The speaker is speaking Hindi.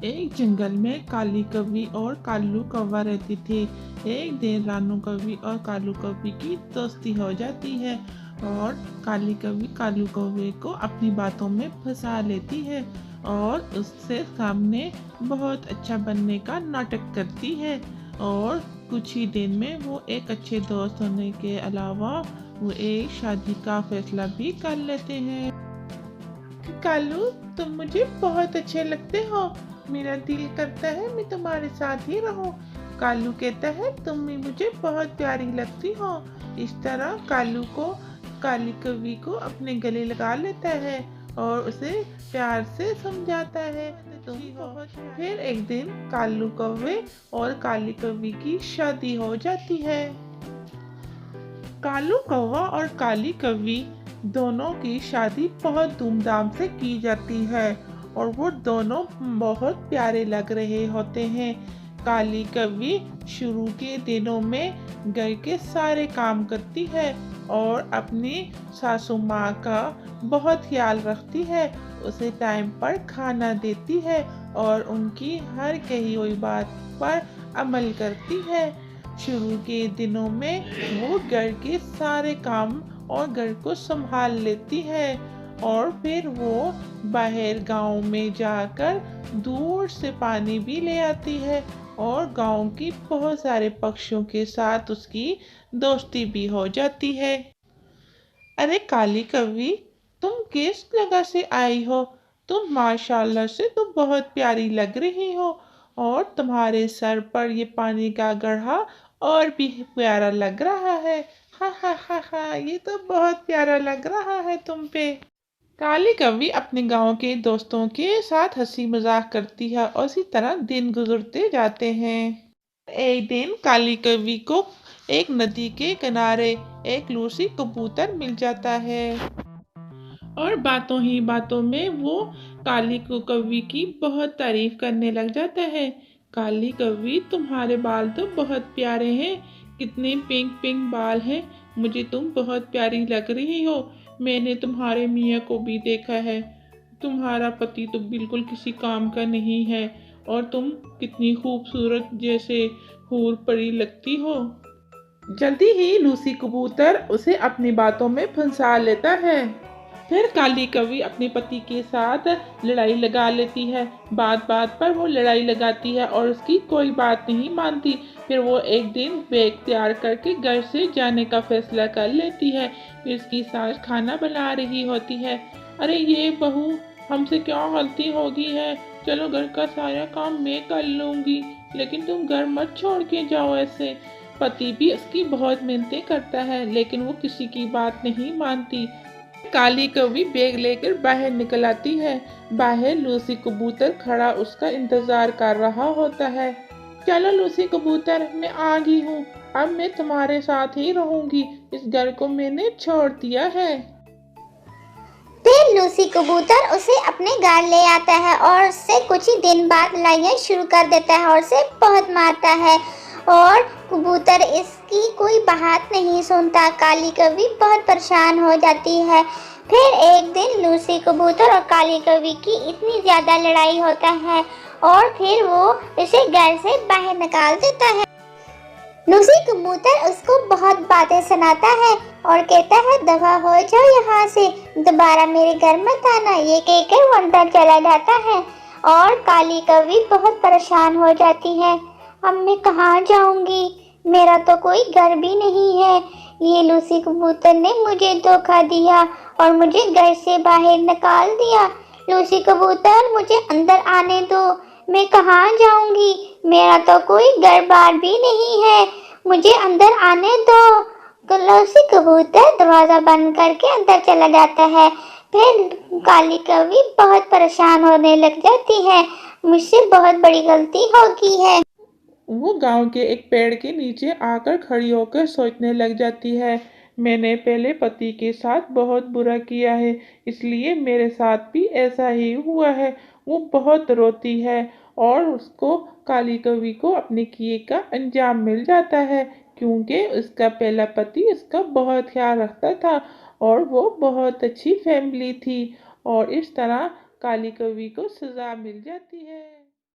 एक जंगल में काली कौवी और कालू कौवा रहती थी। एक दिन रानू कौवी और कालू कौवी की दोस्ती हो जाती है और काली कौवी कालू कौवे को अपनी बातों में फंसा लेती है और उससे सामने बहुत अच्छा बनने का नाटक करती है। और कुछ ही दिन में वो एक अच्छे दोस्त होने के अलावा वो एक शादी का फैसला भी कर लेते हैं। कालू, तुम मुझे बहुत अच्छे लगते हो। मेरा दिल करता है मैं तुम्हारे साथ ही रहूं। कालू कहता है तुम भी मुझे बहुत प्यारी लगती हो। इस तरह कालू को काली कौवी को अपने गले लगा लेता है और उसे प्यार से समझाता है तुम बहुत। फिर एक दिन कालू कौवे और काली कौवी की शादी हो जाती है। कालू कौवा और काली कौवी दोनों की शादी बहुत धूमधाम से की जाती है और वो दोनों बहुत प्यारे लग रहे होते हैं। काली कौवी शुरू के दिनों में घर के सारे काम करती है और अपनी सासू माँ का बहुत ख्याल रखती है, उसे टाइम पर खाना देती है और उनकी हर कही हुई बात पर अमल करती है। शुरू के दिनों में वो घर के सारे काम और घर को संभाल लेती है और फिर वो बाहर गांव में जाकर दूर से पानी भी ले आती है और गांव की बहुत सारे पक्षियों के साथ उसकी दोस्ती भी हो जाती है। अरे काली कौवी, तुम किस जगह से आई हो? तुम माशाल्लाह से तो बहुत प्यारी लग रही हो और तुम्हारे सर पर ये पानी का गड्ढा और भी प्यारा लग रहा है। हा हा हा हा, ये तो बहुत प्यारा लग रहा है तुम पे। काली कौवी अपने गांव के दोस्तों के साथ हंसी मजाक करती है और इसी तरह दिन गुजरते जाते हैं। एक दिन काली कौवी को एक नदी के किनारे एक लूसी कबूतर मिल जाता है और बातों ही बातों में वो काली कौवी की बहुत तारीफ करने लग जाता है। काली कौवी, तुम्हारे बाल तो बहुत प्यारे हैं, कितने पिंक पिंक बाल हैं, मुझे तुम बहुत प्यारी लग रही हो। मैंने तुम्हारे मियाँ को भी देखा है, तुम्हारा पति तो बिल्कुल किसी काम का नहीं है और तुम कितनी खूबसूरत जैसे हूर परी लगती हो। जल्दी ही लूसी कबूतर उसे अपनी बातों में फंसा लेता है। फिर काली कौवी अपने पति के साथ लड़ाई लगा लेती है। बात बात पर वो लड़ाई लगाती है और उसकी कोई बात नहीं मानती। फिर वो एक दिन बैग तैयार करके घर से जाने का फैसला कर लेती है। फिर उसकी सास खाना बना रही होती है। अरे ये बहू, हमसे क्या गलती हो गई है? चलो घर का सारा काम मैं कर लूंगी, लेकिन तुम घर मत छोड़ के जाओ ऐसे। पति भी उसकी बहुत मिन्नतें करता है लेकिन वो किसी की बात नहीं मानती। काली कौवी बैग लेकर बाहर निकल आती है। बाहर लूसी कबूतर खड़ा उसका इंतजार कर रहा होता है। चलो लूसी कबूतर, मैं आ गई हूँ, अब मैं तुम्हारे साथ ही रहूंगी, इस घर को मैंने छोड़ दिया है। फिर लूसी कबूतर उसे अपने घर ले आता है और उससे कुछ ही दिन बाद लड़ाइयाँ शुरू कर देता है और उसे बहुत मारता है और कबूतर इसकी कोई बात नहीं सुनता। काली कौवी बहुत परेशान हो जाती है। फिर एक दिन लूसी कबूतर और काली कौवी की इतनी ज़्यादा लड़ाई होता है और फिर वो इसे घर से बाहर निकाल देता है। लूसी कबूतर उसको बहुत बातें सुनाता है और कहता है दफा हो जाओ यहाँ से, दोबारा मेरे घर मत आना। ये कहकर वो अंदर चला जाता है और काली कौवी बहुत परेशान हो जाती है। अब मैं कहाँ जाऊंगी, मेरा तो कोई घर भी नहीं है। ये लूसी कबूतर ने मुझे धोखा दिया और मुझे घर से बाहर निकाल दिया। लूसी कबूतर, मुझे अंदर आने दो, मैं कहाँ जाऊंगी, मेरा तो कोई घर बार भी नहीं है, मुझे अंदर आने दो। लूसी कबूतर दरवाजा बंद करके अंदर चला जाता है। फिर काली कौवी बहुत परेशान होने लग जाती है, मुझसे बहुत बड़ी गलती हो गई है। वो गांव के एक पेड़ के नीचे आकर खड़ी होकर सोचने लग जाती है, मैंने पहले पति के साथ बहुत बुरा किया है, इसलिए मेरे साथ भी ऐसा ही हुआ है। वो बहुत रोती है और उसको काली कौवी को अपने किए का अंजाम मिल जाता है, क्योंकि उसका पहला पति उसका बहुत ख्याल रखता था और वो बहुत अच्छी फैमिली थी और इस तरह काली कौवी को सजा मिल जाती है।